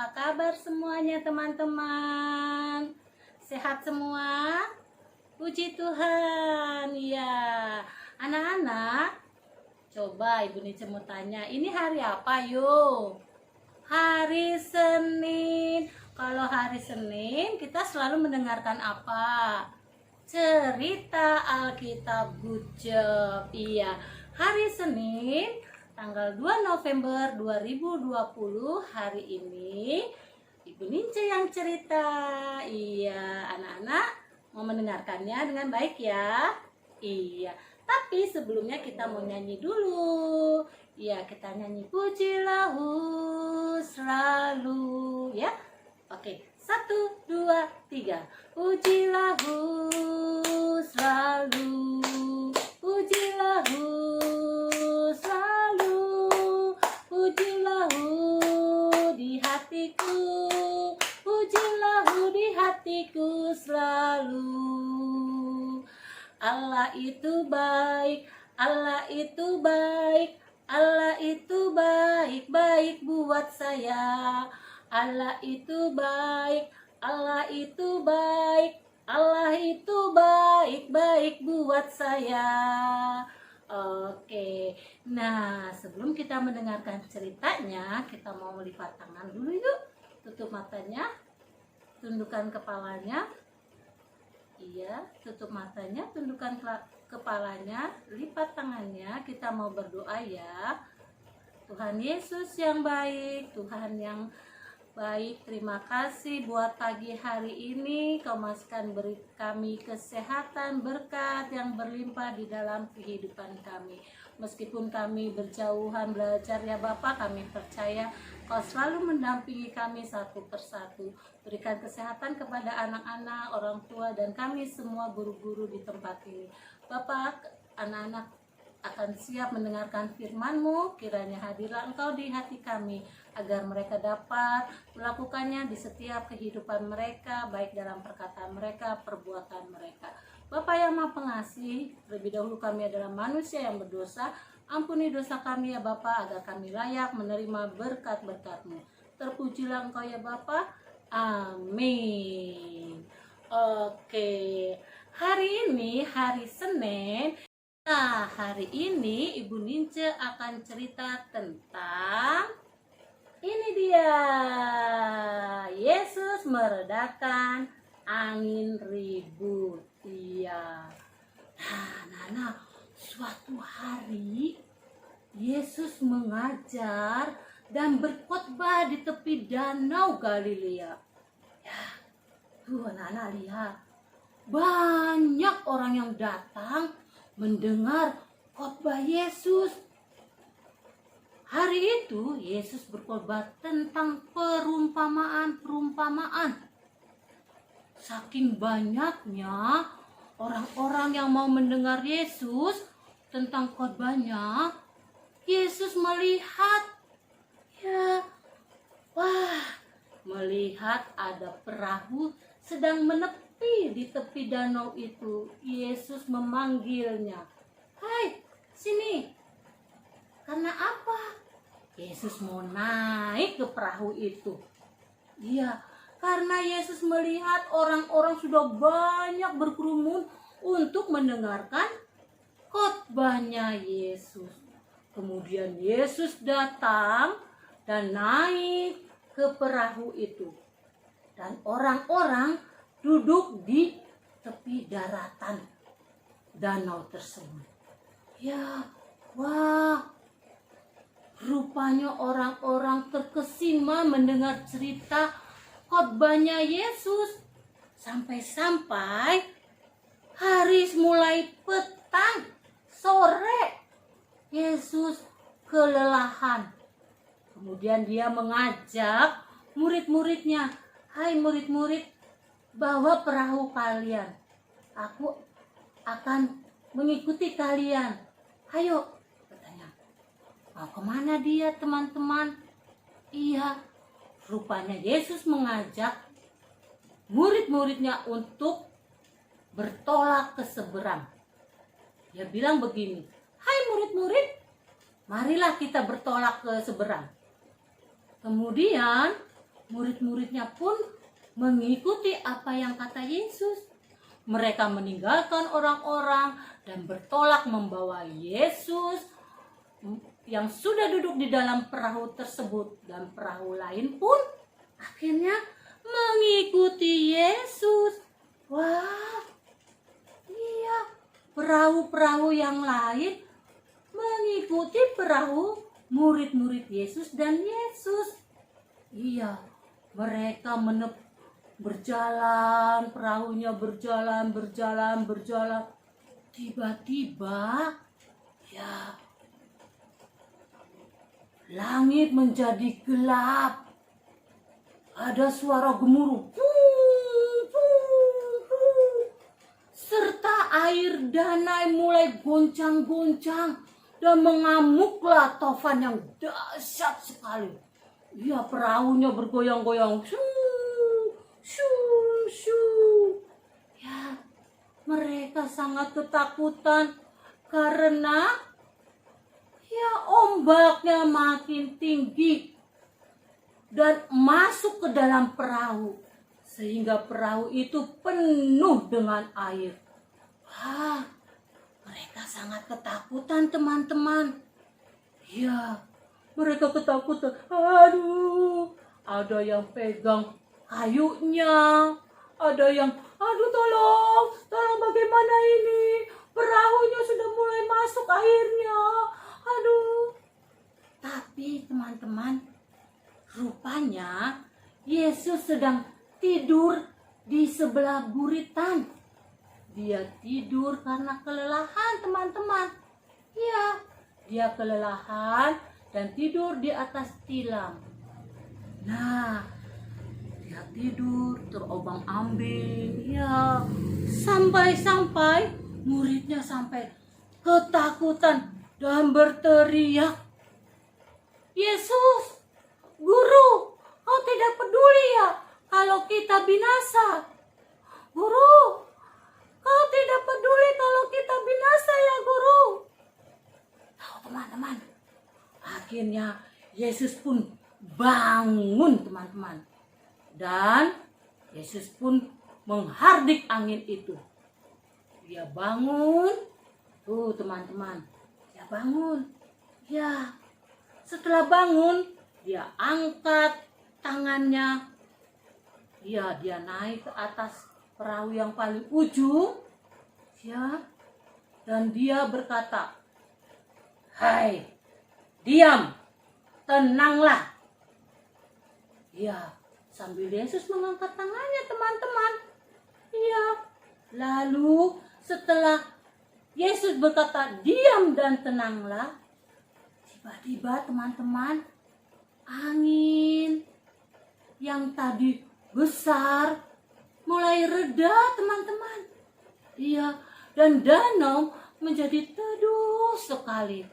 Apa kabar semuanya teman-teman? Sehat semua? Puji Tuhan. Ya, anak-anak, coba Ibu Nice mau tanya, ini hari apa yuk? Hari Senin. Kalau hari Senin kita selalu mendengarkan apa? Cerita Alkitab. Good job. Iya, hari Senin tanggal 2 November 2020 hari ini Ibu Nice yang cerita. Iya, anak-anak mau mendengarkannya dengan baik ya. Iya, tapi sebelumnya kita mau nyanyi dulu. Iya, kita nyanyi pujilah selalu ya. Oke, 1, 2, 3. Pujilah selalu, pujilah selalu, pujilah di hatiku, pujilah di hatiku selalu. Allah itu baik, Allah itu baik, Allah itu baik, baik buat saya. Allah itu baik, Allah itu baik, Allah itu baik, baik buat saya. Oke, nah sebelum kita mendengarkan ceritanya, kita mau melipat tangan dulu yuk. Tutup matanya, tundukkan kepalanya. Iya, tutup matanya, tundukkan kepalanya, lipat tangannya. Kita mau berdoa ya. Tuhan Yesus yang baik, Tuhan yang baik, terima kasih buat pagi hari ini. Kau masihkan beri kami kesehatan, berkat yang berlimpah di dalam kehidupan kami. Meskipun kami berjauhan belajar ya Bapak, kami percaya Kau selalu mendampingi kami satu persatu. Berikan kesehatan kepada anak-anak, orang tua, dan kami semua guru-guru di tempat ini. Bapak, anak-anak akan siap mendengarkan firman-Mu, kiranya hadirlah Engkau di hati kami, agar mereka dapat melakukannya di setiap kehidupan mereka, baik dalam perkataan mereka, perbuatan mereka. Bapa yang Maha Pengasih, lebih dahulu kami adalah manusia yang berdosa, ampuni dosa kami ya Bapa, agar kami layak menerima berkat-berkat-Mu. Terpujilah Engkau ya Bapa, amin. Oke, hari ini hari Senin. Nah, hari ini Ibu Nice akan cerita tentang ini dia, Yesus meredakan angin ribut. Iya. Nah, suatu hari Yesus mengajar dan berkhotbah di tepi danau Galilea. Ya, tuh anak-anak lihat, banyak orang yang datang mendengar khotbah Yesus. Hari itu Yesus berkhotbah tentang perumpamaan. Saking banyaknya orang-orang yang mau mendengar Yesus tentang khotbahnya, Yesus melihat melihat ada perahu sedang menepi di tepi danau itu. Yesus memanggilnya, "Hai, sini." Karena apa? Yesus mau naik ke perahu itu. Iya, karena Yesus melihat orang-orang sudah banyak berkerumun untuk mendengarkan khotbahnya Yesus. Kemudian Yesus datang dan naik ke perahu itu. Dan orang-orang duduk di tepi daratan danau tersebut. Ya, wah, rupanya orang-orang terkesima mendengar cerita khotbahnya Yesus. Sampai-sampai hari mulai petang, sore, Yesus kelelahan. Kemudian dia mengajak murid-muridnya, "Hai murid-murid, bawa perahu kalian. Aku akan mengikuti kalian. Ayo," katanya. Mau kemana dia teman-teman? Iya, rupanya Yesus mengajak murid-muridnya untuk bertolak ke seberang. Dia bilang begini, "Hai murid-murid, marilah kita bertolak ke seberang." Kemudian murid-muridnya pun mengikuti apa yang kata Yesus. Mereka meninggalkan orang-orang dan bertolak membawa Yesus yang sudah duduk di dalam perahu tersebut, dan perahu lain pun akhirnya mengikuti Yesus. Wah, iya, perahu-perahu yang lain mengikuti perahu murid-murid Yesus dan Yesus. Iya, mereka berjalan, perahunya berjalan. Tiba-tiba, ya, langit menjadi gelap. Ada suara gemuruh. Serta air danau mulai goncang-goncang dan mengamuklah tofan yang dahsyat sekali. Ya, perahunya bergoyang-goyang. Ya, mereka sangat ketakutan karena ya ombaknya makin tinggi dan masuk ke dalam perahu, sehingga perahu itu penuh dengan air. Wah, mereka sangat ketakutan, teman-teman. Ya, mereka ketakutan. Aduh, ada yang pegang kayunya, ada yang, aduh tolong bagaimana ini? Perahunya sudah mulai masuk airnya. Aduh. Tapi teman-teman, rupanya Yesus sedang tidur di sebelah buritan. Dia tidur karena kelelahan, teman-teman. Ya, dia kelelahan dan tidur di atas tilam. Nah, dia tidur terobang-ambing. Ya, sampai muridnya sampai ketakutan dan berteriak, "Yesus, Guru, kau tidak peduli ya kalau kita binasa? Guru, kau tidak peduli kalau kita binasa ya, Guru?" Tahu teman-teman, akhirnya Yesus pun bangun, teman-teman. Dan Yesus pun menghardik angin itu. Dia bangun. Tuh teman-teman, dia bangun. Ya, setelah bangun, dia angkat tangannya. Ya, dia naik ke atas perahu yang paling ujung. Ya, dan dia berkata, "Hai, diam, tenanglah." Ya, sambil Yesus mengangkat tangannya, teman-teman. Ya, lalu setelah Yesus berkata, "Diam dan tenanglah," tiba-tiba teman-teman, angin yang tadi besar mulai reda, teman-teman. Iya, dan danau menjadi teduh sekali.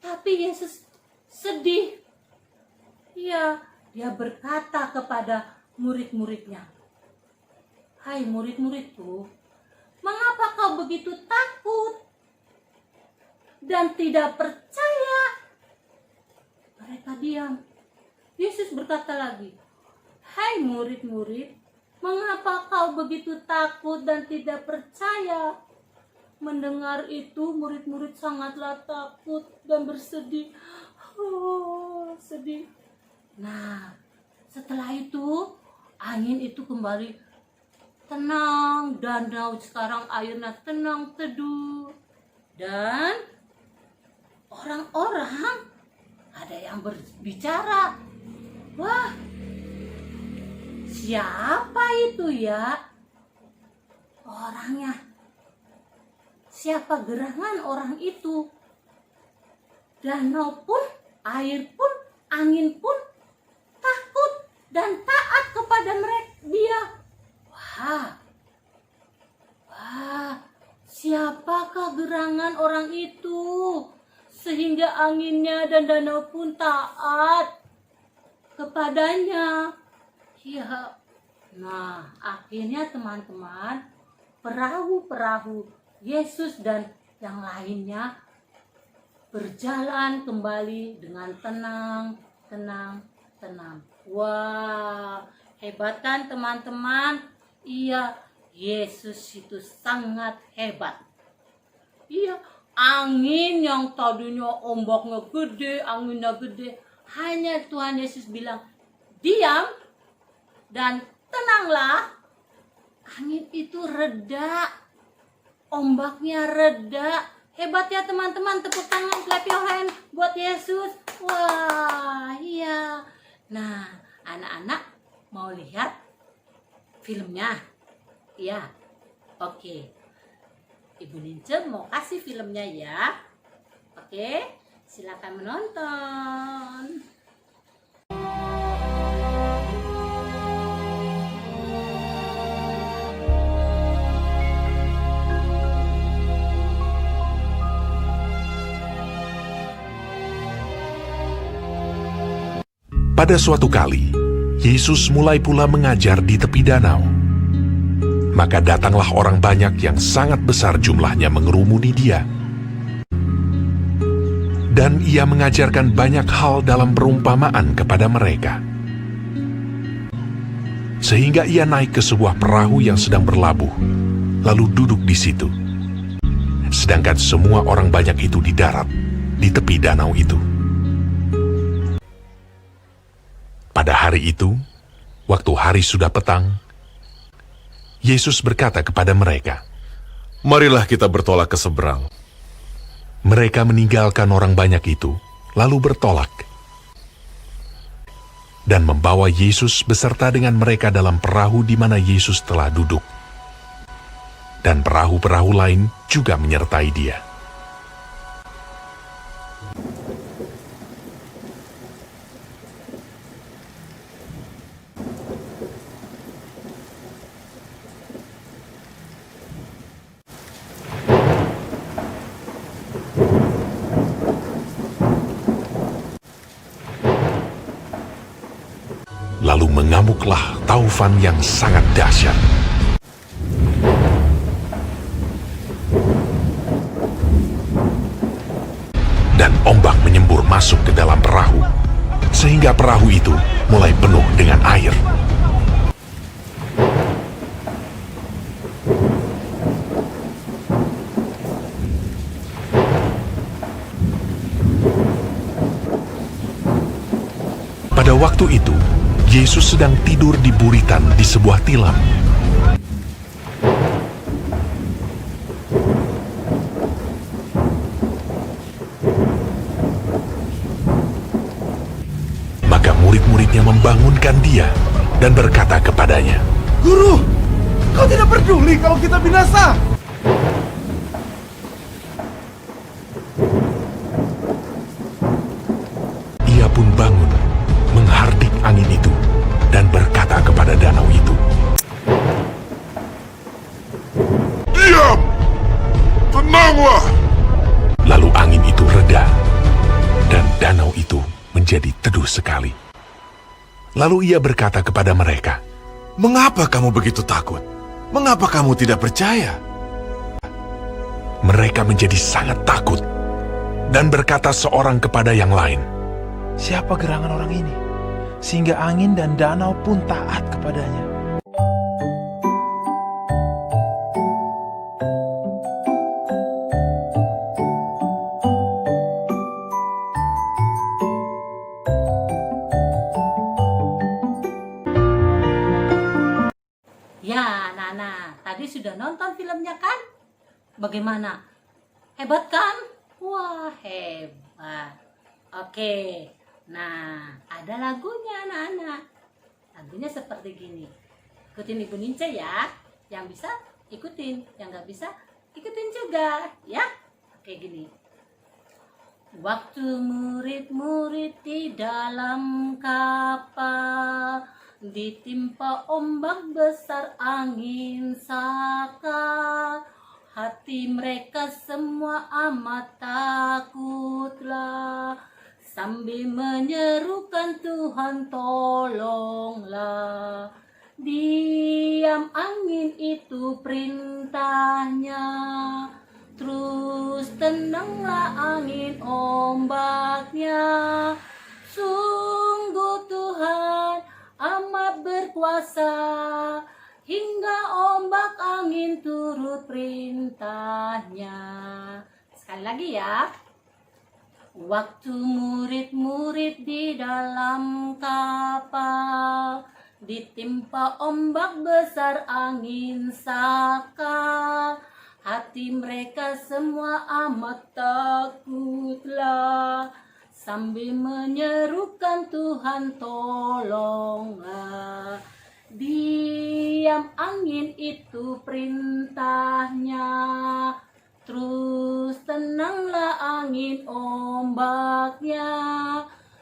Tapi Yesus sedih. Iya, dia berkata kepada murid-muridnya, "Hai murid-muridku, mengapa kau begitu takut dan tidak percaya?" Mereka diam. Yesus berkata lagi, "Hai murid-murid, mengapa kau begitu takut dan tidak percaya?" Mendengar itu, murid-murid sangatlah takut dan bersedih. Oh, sedih. Nah, setelah itu, angin itu kembali tenang. Danau sekarang airnya tenang, teduh. Dan orang-orang ada yang berbicara, "Wah, siapa itu ya orangnya? Siapa gerangan orang itu? Danau pun, air pun, angin pun takut dan taat kepada dia. Wah, siapakah gerangan orang itu sehingga anginnya dan danau pun taat kepadanya?" Ya, nah akhirnya teman-teman, perahu-perahu Yesus dan yang lainnya berjalan kembali dengan tenang. Wah, hebat kan teman-teman? Iya, Yesus itu sangat hebat. Iya, angin yang tadinya ombaknya gede, anginnya gede, hanya Tuhan Yesus bilang, diam dan tenanglah. Angin itu reda, ombaknya reda. Hebat ya teman-teman, tepuk tangan, clap your hand buat Yesus. Wah, iya. Nah, anak-anak mau lihat filmnya? Iya, oke. Ibu Nince mau kasih filmnya ya. Oke, silakan menonton. Pada suatu kali, Yesus mulai pula mengajar di tepi danau. Maka datanglah orang banyak yang sangat besar jumlahnya mengerumuni dia. Dan ia mengajarkan banyak hal dalam perumpamaan kepada mereka. Sehingga ia naik ke sebuah perahu yang sedang berlabuh, lalu duduk di situ. Sedangkan semua orang banyak itu di darat, di tepi danau itu. Pada hari itu, waktu hari sudah petang, Yesus berkata kepada mereka, "Marilah kita bertolak ke seberang." Mereka meninggalkan orang banyak itu, lalu bertolak. Dan membawa Yesus beserta dengan mereka dalam perahu di mana Yesus telah duduk. Dan perahu-perahu lain juga menyertai dia. Lalu mengamuklah taufan yang sangat dahsyat. Dan ombak menyembur masuk ke dalam perahu, sehingga perahu itu mulai penuh dengan air. Pada waktu itu, Yesus sedang tidur di buritan di sebuah tilam. Maka murid-muridnya membangunkan dia dan berkata kepadanya, "Guru, kau tidak peduli kalau kita binasa?" Ia pun bangun, menghardik angin itu, dan berkata kepada danau itu, "Diam! Tenanglah!" Lalu angin itu reda, dan danau itu menjadi teduh sekali. Lalu ia berkata kepada mereka, "Mengapa kamu begitu takut? Mengapa kamu tidak percaya?" Mereka menjadi sangat takut, dan berkata seorang kepada yang lain, Siapa gerangan orang ini, sehingga angin dan danau pun taat kepadanya? Ya, Nana, tadi sudah nonton filmnya kan? Bagaimana? Hebat kan? Wah, hebat. Oke, nah ada lagunya anak-anak. Lagunya seperti gini. Ikutin Ibu Nince ya. Yang bisa ikutin, yang nggak bisa ikutin juga ya. Oke gini. Waktu murid-murid di dalam kapal ditimpa ombak besar angin sakal, hati mereka semua amat takutlah, sambil menyerukan Tuhan tolonglah. Diam angin itu perintahnya, terus tenanglah angin ombaknya. Sungguh Tuhan berkuasa, hingga ombak angin turut perintahnya. Sekali lagi ya. Waktu murid-murid di dalam kapal ditimpa ombak besar angin sakal, hati mereka semua amat takutlah, sambil menyerukan Tuhan tolonglah. Diam angin itu perintahnya, terus tenanglah angin ombaknya.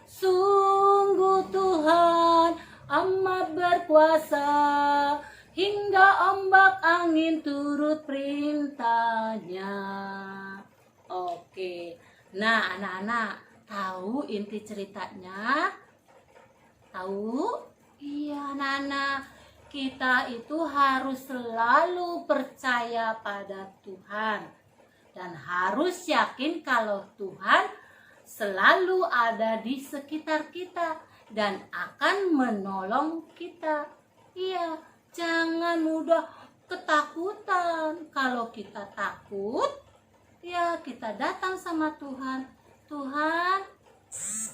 Sungguh Tuhan amat berkuasa, hingga ombak angin turut perintahnya. Oke, nah anak-anak tahu inti ceritanya? Tahu? Iya anak-anak, kita itu harus selalu percaya pada Tuhan dan harus yakin kalau Tuhan selalu ada di sekitar kita dan akan menolong kita. Iya, jangan mudah ketakutan. Kalau kita takut, ya kita datang sama Tuhan. Tuhan,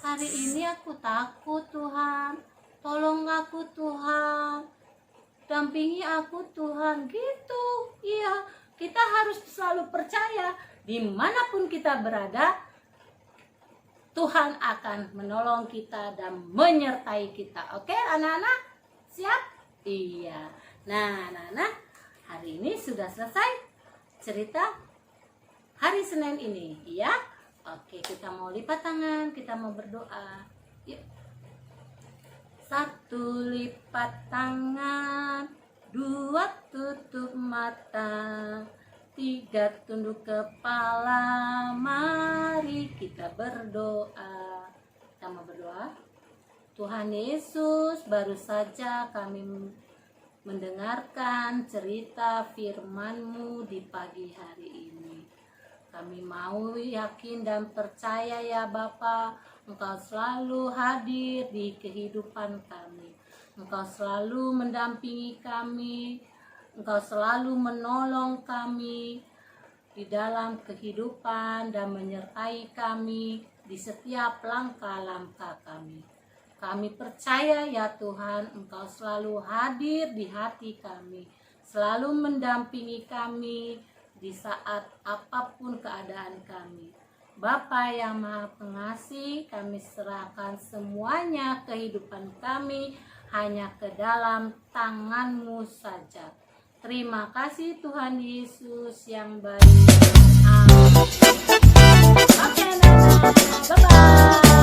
hari ini aku takut Tuhan. Tolong aku Tuhan. Dampingi aku Tuhan. Gitu. Iya, kita harus selalu percaya dimanapun kita berada, Tuhan akan menolong kita dan menyertai kita. Oke anak-anak? Siap? Iya. Nah anak-anak, hari ini sudah selesai cerita hari Senin ini. Iya? Oke, kita mau lipat tangan, kita mau berdoa. Yuk. 1 lipat tangan, 2 tutup mata, 3 tunduk kepala. Mari kita berdoa. Kita mau berdoa. Tuhan Yesus, baru saja kami mendengarkan cerita firman-Mu di pagi hari ini. Kami mau yakin dan percaya ya Bapa, Engkau selalu hadir di kehidupan kami. Engkau selalu mendampingi kami. Engkau selalu menolong kami di dalam kehidupan dan menyertai kami di setiap langkah-langkah kami. Kami percaya ya Tuhan, Engkau selalu hadir di hati kami, selalu mendampingi kami di saat apapun keadaan kami. Bapa yang Maha Pengasih, kami serahkan semuanya kehidupan kami hanya ke dalam tangan-Mu saja. Terima kasih Tuhan Yesus yang baik. Amin. Oke, bye-bye.